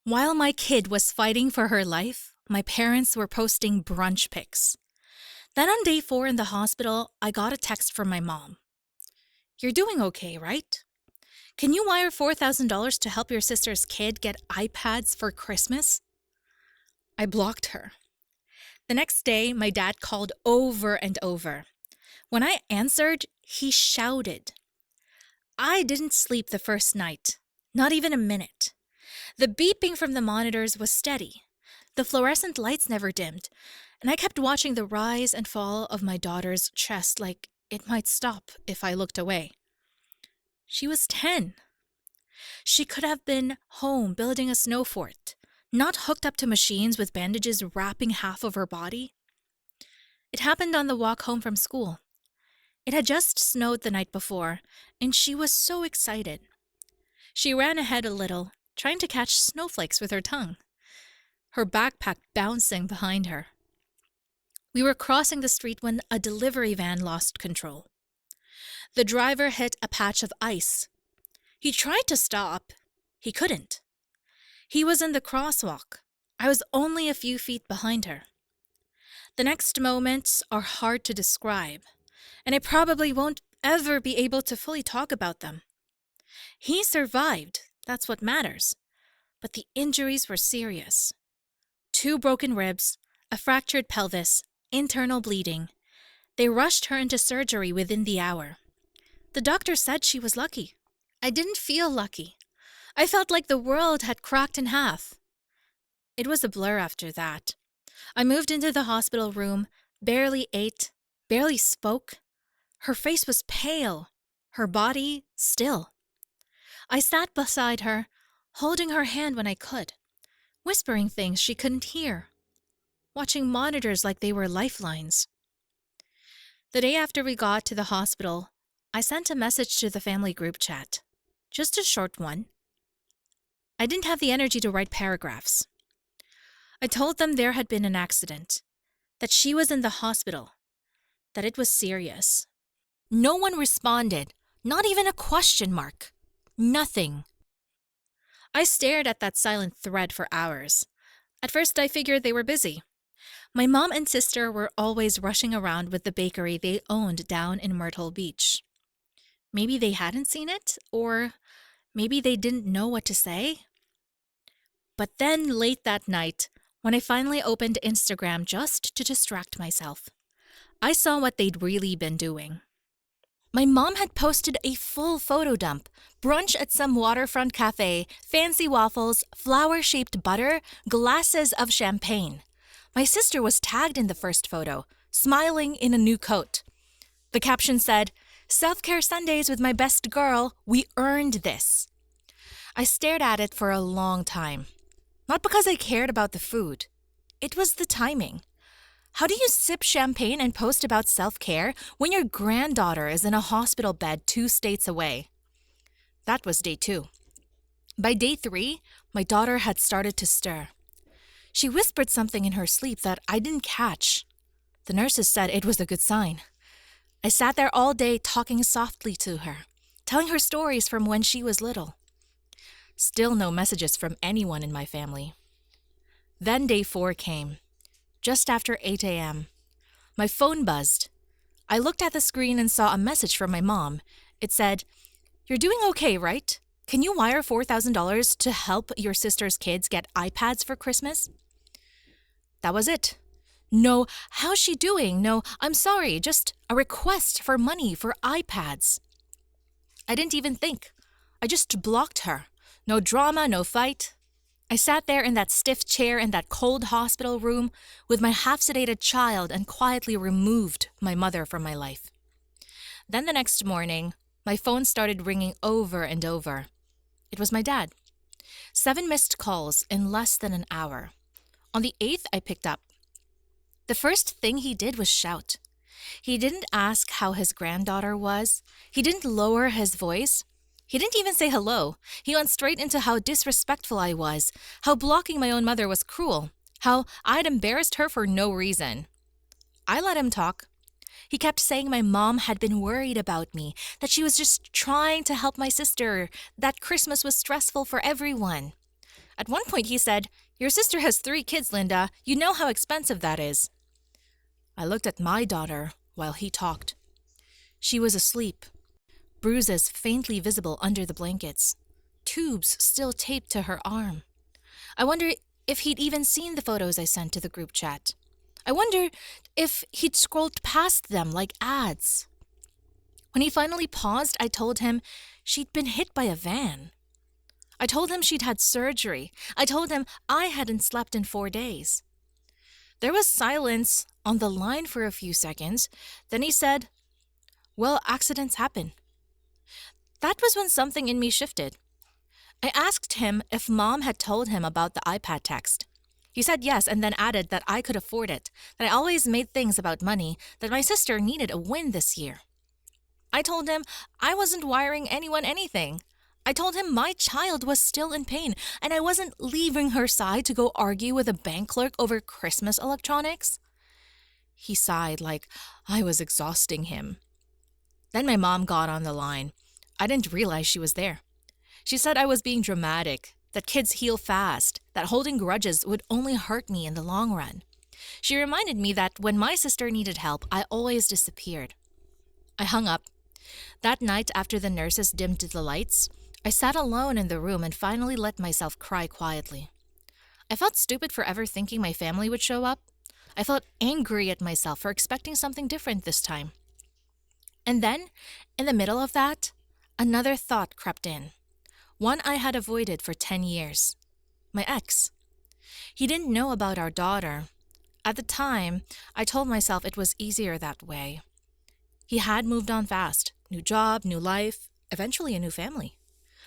While my kid was fighting for her life, my parents were posting brunch pics. Then on day 4 in the hospital, I got a text from my mom. "You're doing okay, right? Can you wire $4,000 to help your sister's kid get iPads for Christmas?" I blocked her. The next day, my dad called over and over. When I answered, he shouted. I didn't sleep the first night, not even a minute. The beeping from the monitors was steady. The fluorescent lights never dimmed, and I kept watching the rise and fall of my daughter's chest like it might stop if I looked away. She was 10. She could have been home building a snow fort, not hooked up to machines with bandages wrapping half of her body. It happened on the walk home from school. It had just snowed the night before, and she was so excited. She ran ahead a little, trying to catch snowflakes with her tongue, her backpack bouncing behind her. We were crossing the street when a delivery van lost control. The driver hit a patch of ice. He tried to stop. He couldn't. He was in the crosswalk. I was only a few feet behind her. The next moments are hard to describe, and I probably won't ever be able to fully talk about them. He survived, that's what matters, but the injuries were serious. 2 broken ribs, a fractured pelvis, internal bleeding. They rushed her into surgery within the hour. The doctor said she was lucky. I didn't feel lucky. I felt like the world had cracked in half. It was a blur after that. I moved into the hospital room, barely ate, barely spoke. Her face was pale, her body still. I sat beside her, holding her hand when I could, whispering things she couldn't hear, watching monitors like they were lifelines. The day after we got to the hospital, I sent a message to the family group chat, just a short one. I didn't have the energy to write paragraphs. I told them there had been an accident, that she was in the hospital, that it was serious. No one responded, not even a question mark. Nothing. I stared at that silent thread for hours. At first I figured they were busy. My mom and sister were always rushing around with the bakery they owned down in Myrtle Beach. Maybe they hadn't seen it, or maybe they didn't know what to say. But then late that night, when I finally opened Instagram just to distract myself, I saw what they'd really been doing. My mom had posted a full photo dump, brunch at some waterfront cafe, fancy waffles, flower-shaped butter, glasses of champagne. My sister was tagged in the first photo, smiling in a new coat. The caption said, "Self-care Sundays with my best girl, we earned this." I stared at it for a long time. Not because I cared about the food. It was the timing. How do you sip champagne and post about self-care when your granddaughter is in a hospital bed 2 states away? That was day 2. By day 3, my daughter had started to stir. She whispered something in her sleep that I didn't catch. The nurses said it was a good sign. I sat there all day talking softly to her, telling her stories from when she was little. Still no messages from anyone in my family. Then day 4 came. Just after 8 a.m. My phone buzzed. I looked at the screen and saw a message from my mom. It said, "You're doing okay, right? Can you wire $4,000 to help your sister's kids get iPads for Christmas?" That was it. No, "How's she doing?" No, "I'm sorry," just a request for money for iPads. I didn't even think. I just blocked her. No drama, no fight. I sat there in that stiff chair in that cold hospital room with my half-sedated child and quietly removed my mother from my life. Then the next morning, my phone started ringing over and over. It was my dad. 7 missed calls in less than an hour. On the 8th, I picked up. The first thing he did was shout. He didn't ask how his granddaughter was. He didn't lower his voice. He didn't even say hello. He went straight into how disrespectful I was, how blocking my own mother was cruel, how I'd embarrassed her for no reason. I let him talk. He kept saying my mom had been worried about me, that she was just trying to help my sister, that Christmas was stressful for everyone. At one point, he said, "Your sister has 3 kids, Linda. You know how expensive that is." I looked at my daughter while he talked. She was asleep, bruises faintly visible under the blankets, tubes still taped to her arm. I wonder if he'd even seen the photos I sent to the group chat. I wonder if he'd scrolled past them like ads. When he finally paused, I told him she'd been hit by a van. I told him she'd had surgery. I told him I hadn't slept in 4 days. There was silence on the line for a few seconds. Then he said, "Well, accidents happen." That was when something in me shifted. I asked him if Mom had told him about the iPad text. He said yes, and then added that I could afford it, that I always made things about money, that my sister needed a win this year. I told him I wasn't wiring anyone anything. I told him my child was still in pain, and I wasn't leaving her side to go argue with a bank clerk over Christmas electronics. He sighed like I was exhausting him. Then my mom got on the line. I didn't realize she was there. She said I was being dramatic, that kids heal fast, that holding grudges would only hurt me in the long run. She reminded me that when my sister needed help, I always disappeared. I hung up. That night, after the nurses dimmed the lights, I sat alone in the room and finally let myself cry quietly. I felt stupid for ever thinking my family would show up. I felt angry at myself for expecting something different this time. And then, in the middle of that, another thought crept in. One I had avoided for 10 years. My ex. He didn't know about our daughter. At the time, I told myself it was easier that way. He had moved on fast. New job, new life, eventually a new family.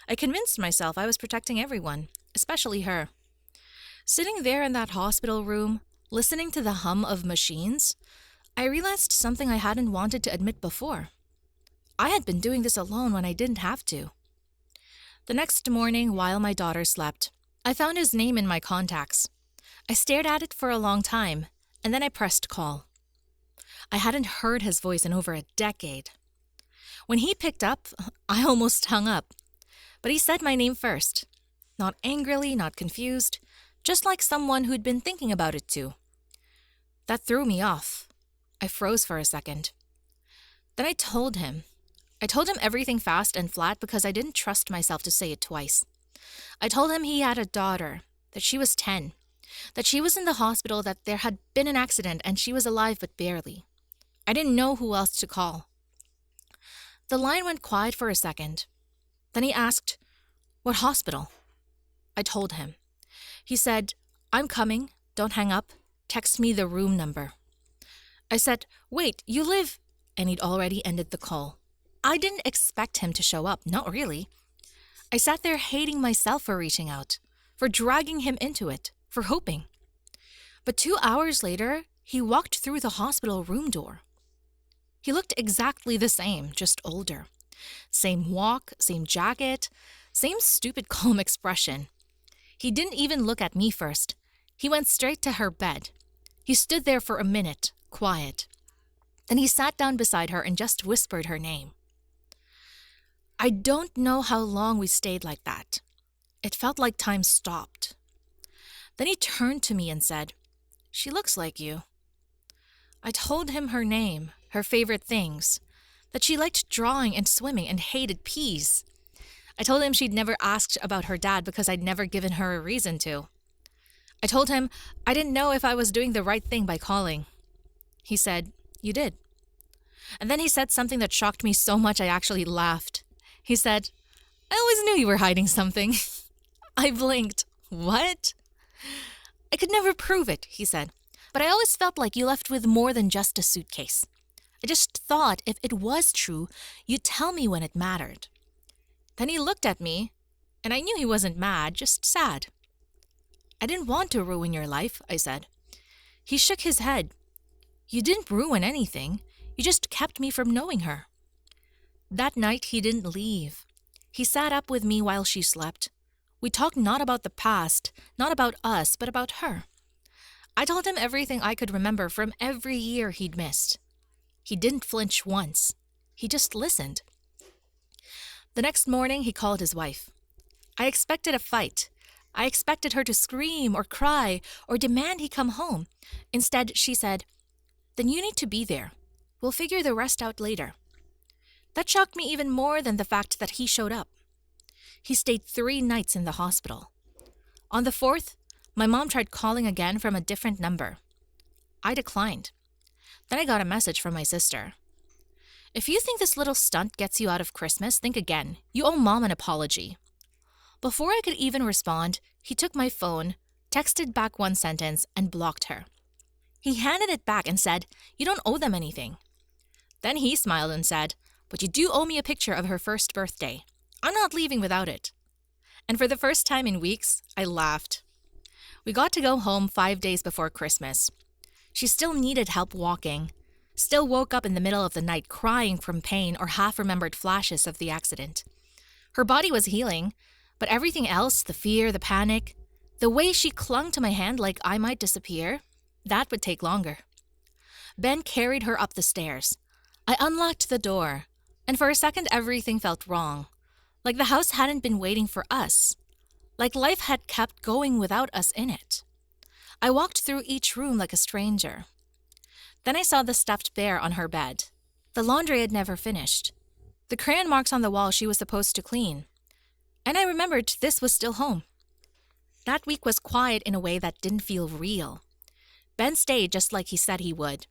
I convinced myself I was protecting everyone, especially her. Sitting there in that hospital room, listening to the hum of machines, I realized something I hadn't wanted to admit before. I had been doing this alone when I didn't have to. The next morning, while my daughter slept, I found his name in my contacts. I stared at it for a long time, and then I pressed call. I hadn't heard his voice in over a decade. When he picked up, I almost hung up. But he said my name first. Not angrily, not confused, just like someone who'd been thinking about it too. That threw me off. I froze for a second. Then I told him. I told him everything fast and flat because I didn't trust myself to say it twice. I told him he had a daughter, that she was 10, that she was in the hospital, that there had been an accident and she was alive but barely. I didn't know who else to call. The line went quiet for a second. Then he asked, "What hospital?" I told him. He said, "I'm coming, don't hang up, text me the room number." I said, "Wait, you live..." And he'd already ended the call. I didn't expect him to show up, not really. I sat there hating myself for reaching out, for dragging him into it, for hoping. But 2 hours later, he walked through the hospital room door. He looked exactly the same, just older. Same walk, same jacket, same stupid calm expression. He didn't even look at me first. He went straight to her bed. He stood there for a minute, quiet. Then he sat down beside her and just whispered her name. I don't know how long we stayed like that. It felt like time stopped. Then he turned to me and said, "She looks like you." I told him her name, her favorite things, that she liked drawing and swimming and hated peas. I told him she'd never asked about her dad because I'd never given her a reason to. I told him I didn't know if I was doing the right thing by calling. He said, "You did." And then he said something that shocked me so much I actually laughed. He said, "I always knew you were hiding something." I blinked. What? "I could never prove it," he said, "but I always felt like you left with more than just a suitcase. I just thought if it was true, you'd tell me when it mattered." Then he looked at me, and I knew he wasn't mad, just sad. "I didn't want to ruin your life," I said. He shook his head. "You didn't ruin anything. You just kept me from knowing her." That night, he didn't leave. He sat up with me while she slept. We talked not about the past, not about us, but about her. I told him everything I could remember from every year he'd missed. He didn't flinch once. He just listened. The next morning, he called his wife. I expected a fight. I expected her to scream or cry or demand he come home. Instead, she said, "Then you need to be there. We'll figure the rest out later." That shocked me even more than the fact that he showed up. He stayed 3 nights in the hospital. On the fourth, my mom tried calling again from a different number. I declined. Then I got a message from my sister. "If you think this little stunt gets you out of Christmas, think again. You owe Mom an apology." Before I could even respond, he took my phone, texted back one sentence, and blocked her. He handed it back and said, "You don't owe them anything." Then he smiled and said, "But you do owe me a picture of her first birthday. I'm not leaving without it." And for the first time in weeks, I laughed. We got to go home 5 days before Christmas. She still needed help walking, still woke up in the middle of the night crying from pain or half-remembered flashes of the accident. Her body was healing, but everything else, the fear, the panic, the way she clung to my hand like I might disappear, that would take longer. Ben carried her up the stairs. I unlocked the door, and for a second everything felt wrong. Like the house hadn't been waiting for us. Like life had kept going without us in it. I walked through each room like a stranger. Then I saw the stuffed bear on her bed. The laundry had never finished. The crayon marks on the wall she was supposed to clean. And I remembered this was still home. That week was quiet in a way that didn't feel real. Ben stayed just like he said he would.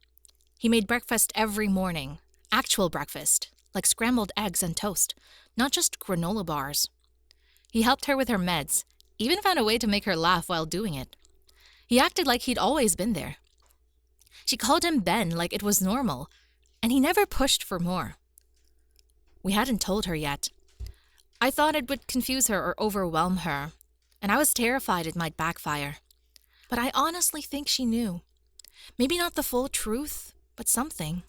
He made breakfast every morning. Actual breakfast, like scrambled eggs and toast, not just granola bars. He helped her with her meds, even found a way to make her laugh while doing it. He acted like he'd always been there. She called him Ben like it was normal, and he never pushed for more. We hadn't told her yet. I thought it would confuse her or overwhelm her, and I was terrified it might backfire. But I honestly think she knew. Maybe not the full truth, but something.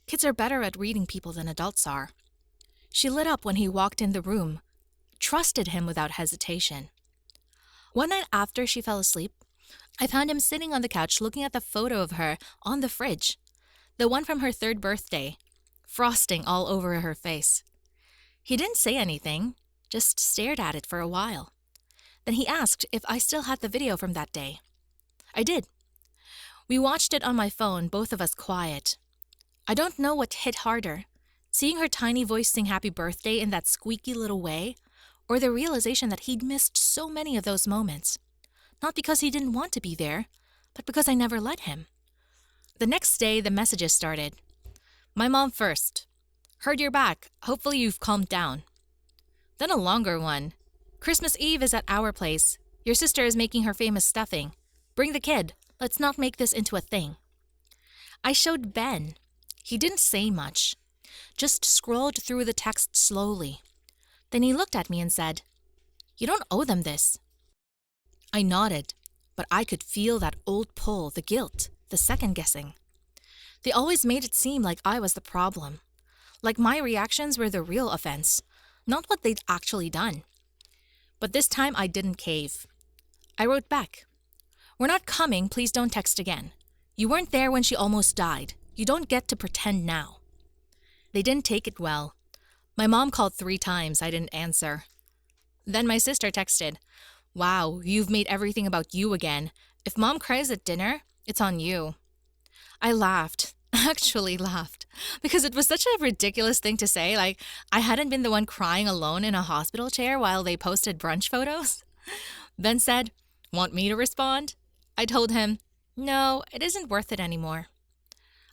Kids are better at reading people than adults are. She lit up when he walked in the room, trusted him without hesitation. One night after she fell asleep, I found him sitting on the couch looking at the photo of her on the fridge, the one from her 3rd birthday, frosting all over her face. He didn't say anything, just stared at it for a while. Then he asked if I still had the video from that day. I did. We watched it on my phone, both of us quiet. I don't know what hit harder, seeing her tiny voice sing happy birthday in that squeaky little way, or the realization that he'd missed so many of those moments. Not because he didn't want to be there, but because I never let him. The next day, the messages started. "My mom first. Heard you're back. Hopefully you've calmed down." Then a longer one. "Christmas Eve is at our place. Your sister is making her famous stuffing. Bring the kid. Let's not make this into a thing." I showed Ben. He didn't say much, just scrolled through the text slowly. Then he looked at me and said, "You don't owe them this." I nodded, but I could feel that old pull, the guilt, the second-guessing. They always made it seem like I was the problem, like my reactions were the real offense, not what they'd actually done. But this time I didn't cave. I wrote back, "We're not coming, please don't text again. You weren't there when she almost died. You don't get to pretend now." They didn't take it well. My mom called 3 times, I didn't answer. Then my sister texted, "Wow, you've made everything about you again. If Mom cries at dinner, it's on you." I laughed, actually laughed, because it was such a ridiculous thing to say, like I hadn't been the one crying alone in a hospital chair while they posted brunch photos. Ben said, "Want me to respond?" I told him, "No, it isn't worth it anymore."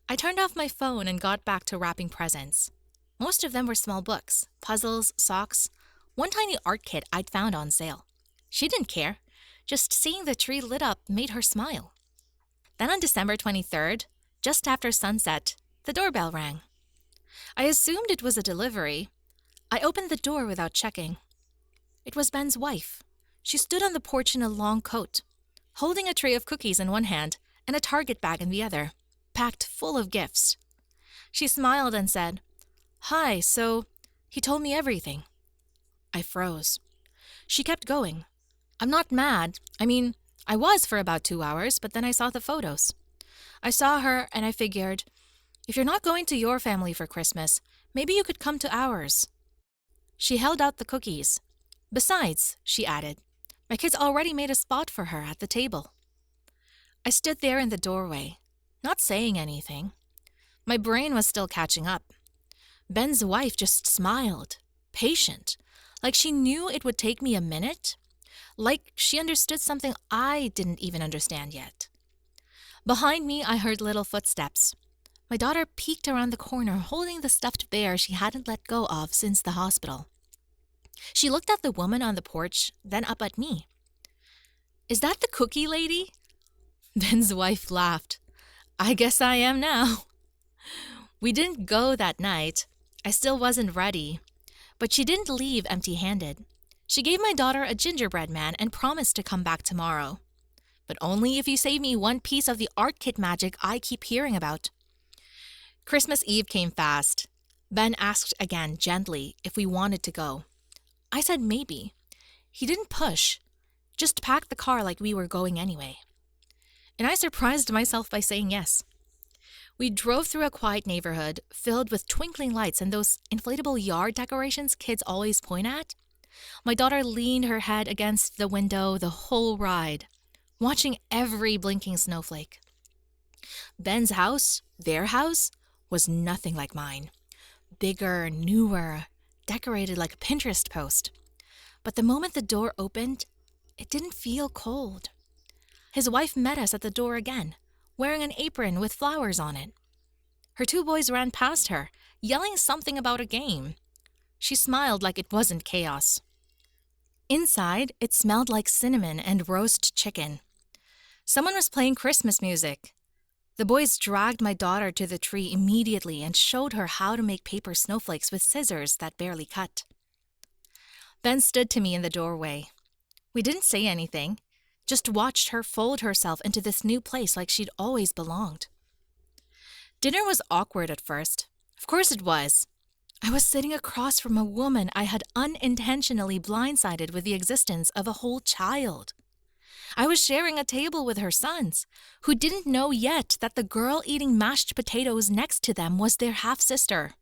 I turned off my phone and got back to wrapping presents. Most of them were small books, puzzles, socks, one tiny art kit I'd found on sale. She didn't care. Just seeing the tree lit up made her smile. Then on December 23rd, just after sunset, the doorbell rang. I assumed it was a delivery. I opened the door without checking. It was Ben's wife. She stood on the porch in a long coat, holding a tray of cookies in one hand and a Target bag in the other, packed full of gifts. She smiled and said, "Hi, so he told me everything." I froze. She kept going. "I'm not mad. I mean, I was for about 2 hours, but then I saw the photos. I saw her and I figured, if you're not going to your family for Christmas, maybe you could come to ours." She held out the cookies. "Besides," she added, My kids already made a spot for her at the table. I stood there in the doorway, not saying anything. My brain was still catching up. Ben's wife just smiled, patient, like she knew it would take me a minute, like she understood something I didn't even understand yet. Behind me, I heard little footsteps. My daughter peeked around the corner holding the stuffed bear she hadn't let go of since the hospital. She looked at the woman on the porch, then up at me. "Is that the cookie lady?" Ben's wife laughed. "I guess I am now." We didn't go that night. I still wasn't ready. But she didn't leave empty-handed. She gave my daughter a gingerbread man and promised to come back tomorrow. But only if you save me one piece of the art kit magic I keep hearing about. Christmas Eve came fast. Ben asked again, gently, if we wanted to go. I said maybe. He didn't push, just packed the car like we were going anyway. And I surprised myself by saying yes. We drove through a quiet neighborhood filled with twinkling lights and those inflatable yard decorations kids always point at. My daughter leaned her head against the window the whole ride, watching every blinking snowflake. Ben's house, their house, was nothing like mine. Bigger, newer, decorated like a Pinterest post. But the moment the door opened, it didn't feel cold. His wife met us at the door again, wearing an apron with flowers on it. Her two boys ran past her, yelling something about a game. She smiled like it wasn't chaos. Inside, it smelled like cinnamon and roast chicken. Someone was playing Christmas music. The boys dragged my daughter to the tree immediately and showed her how to make paper snowflakes with scissors that barely cut. Ben stood to me in the doorway. We didn't say anything, just watched her fold herself into this new place like she'd always belonged. Dinner was awkward at first. Of course it was. I was sitting across from a woman I had unintentionally blindsided with the existence of a whole child. I was sharing a table with her sons, who didn't know yet that the girl eating mashed potatoes next to them was their half-sister.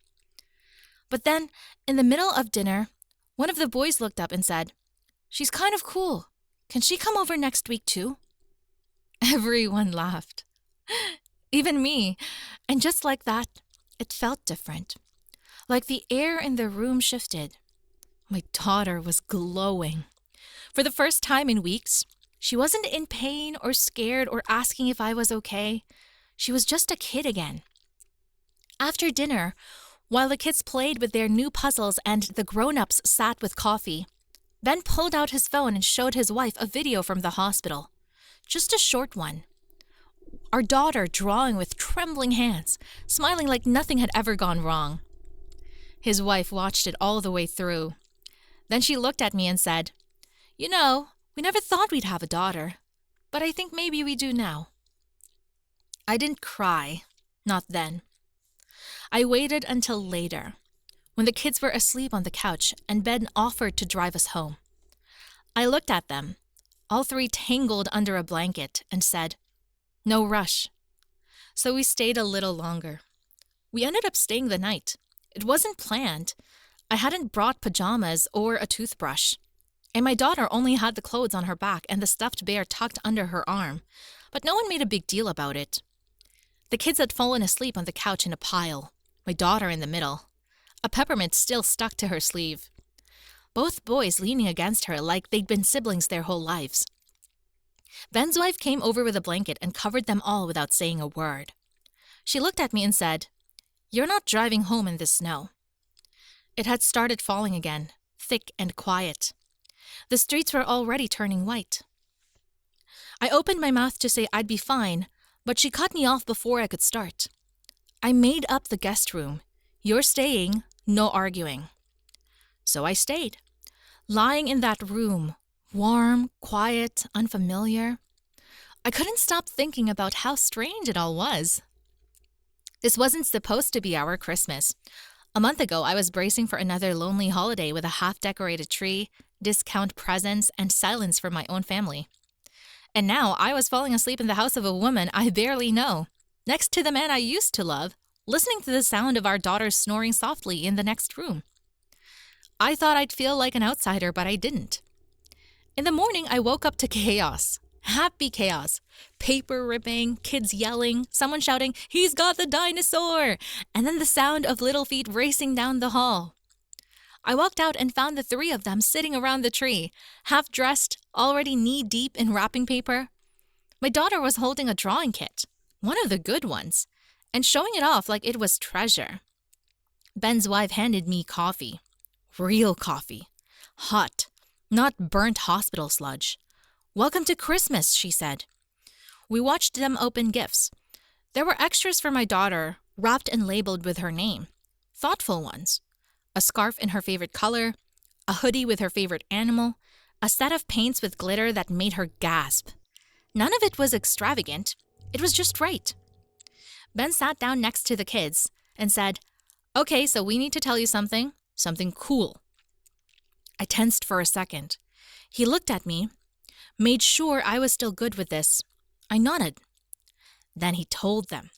But then, in the middle of dinner, one of the boys looked up and said, "She's kind of cool. Can she come over next week too?" Everyone laughed. Even me. And just like that, it felt different. Like the air in the room shifted. My daughter was glowing. For the first time in weeks, she wasn't in pain or scared or asking if I was okay. She was just a kid again. After dinner, while the kids played with their new puzzles and the grown-ups sat with coffee, Ben pulled out his phone and showed his wife a video from the hospital. Just a short one. Our daughter drawing with trembling hands, smiling like nothing had ever gone wrong. His wife watched it all the way through. Then she looked at me and said, "You know, we never thought we'd have a daughter, but I think maybe we do now." I didn't cry, not then. I waited until later, when the kids were asleep on the couch and Ben offered to drive us home. I looked at them, all three tangled under a blanket, and said, "No rush." So we stayed a little longer. We ended up staying the night. It wasn't planned. I hadn't brought pajamas or a toothbrush. And my daughter only had the clothes on her back and the stuffed bear tucked under her arm, but no one made a big deal about it. The kids had fallen asleep on the couch in a pile, my daughter in the middle. A peppermint still stuck to her sleeve. Both boys leaning against her like they'd been siblings their whole lives. Ben's wife came over with a blanket and covered them all without saying a word. She looked at me and said, "You're not driving home in this snow." It had started falling again, thick and quiet. The streets were already turning white. I opened my mouth to say I'd be fine, but she cut me off before I could start. I made up the guest room. You're staying, no arguing. So I stayed, lying in that room, warm, quiet, unfamiliar. I couldn't stop thinking about how strange it all was. This wasn't supposed to be our Christmas. A month ago, I was bracing for another lonely holiday with a half-decorated tree, discount presents, and silence from my own family. And now I was falling asleep in the house of a woman I barely know, next to the man I used to love, listening to the sound of our daughter snoring softly in the next room. I thought I'd feel like an outsider, but I didn't. In the morning, I woke up to chaos. Happy chaos. Paper ripping, kids yelling, someone shouting, "He's got the dinosaur!" And then the sound of little feet racing down the hall. I walked out and found the three of them sitting around the tree, half dressed, already knee deep in wrapping paper. My daughter was holding a drawing kit, one of the good ones, and showing it off like it was treasure. Ben's wife handed me coffee. Real coffee. Hot. Not burnt hospital sludge. "Welcome to Christmas," she said. We watched them open gifts. There were extras for my daughter, wrapped and labeled with her name. Thoughtful ones. A scarf in her favorite color, a hoodie with her favorite animal, a set of paints with glitter that made her gasp. None of it was extravagant. It was just right. Ben sat down next to the kids and said, "Okay, so we need to tell you something cool." I tensed for a second. He looked at me, made sure I was still good with this. I nodded. Then he told them.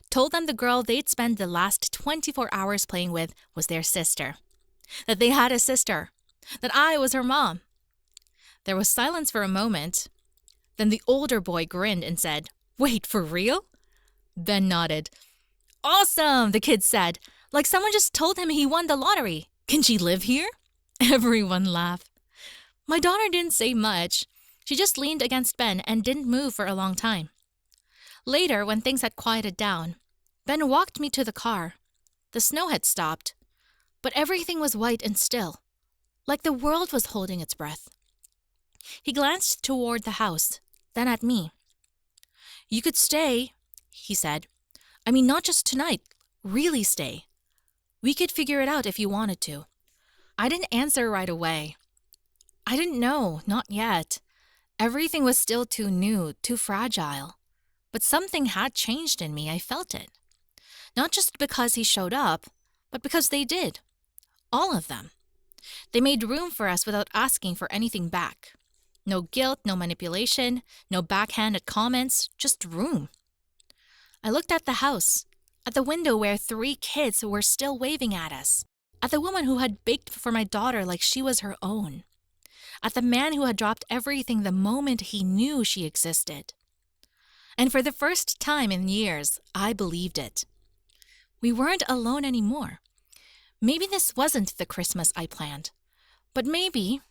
Told them the girl they'd spent the last 24 hours playing with was their sister. That they had a sister. That I was her mom. There was silence for a moment. Then the older boy grinned and said, "Wait, for real?" Ben nodded. "Awesome," the kid said. Like someone just told him he won the lottery. "Can she live here?" Everyone laughed. My daughter didn't say much. She just leaned against Ben and didn't move for a long time. Later, when things had quieted down, Ben walked me to the car. The snow had stopped, but everything was white and still, like the world was holding its breath. He glanced toward the house, then at me. "You could stay," he said. "I mean, not just tonight. Really stay. We could figure it out if you wanted to." I didn't answer right away. I didn't know, not yet. Everything was still too new, too fragile. But something had changed in me, I felt it. Not just because he showed up, but because they did. All of them. They made room for us without asking for anything back. No guilt, no manipulation, no backhanded comments, just room. I looked at the house, at the window where 3 kids were still waving at us, at the woman who had baked for my daughter like she was her own, at the man who had dropped everything the moment he knew she existed. And for the first time in years, I believed it. We weren't alone anymore. Maybe this wasn't the Christmas I planned, but maybe,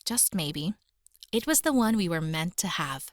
just maybe, it was the one we were meant to have.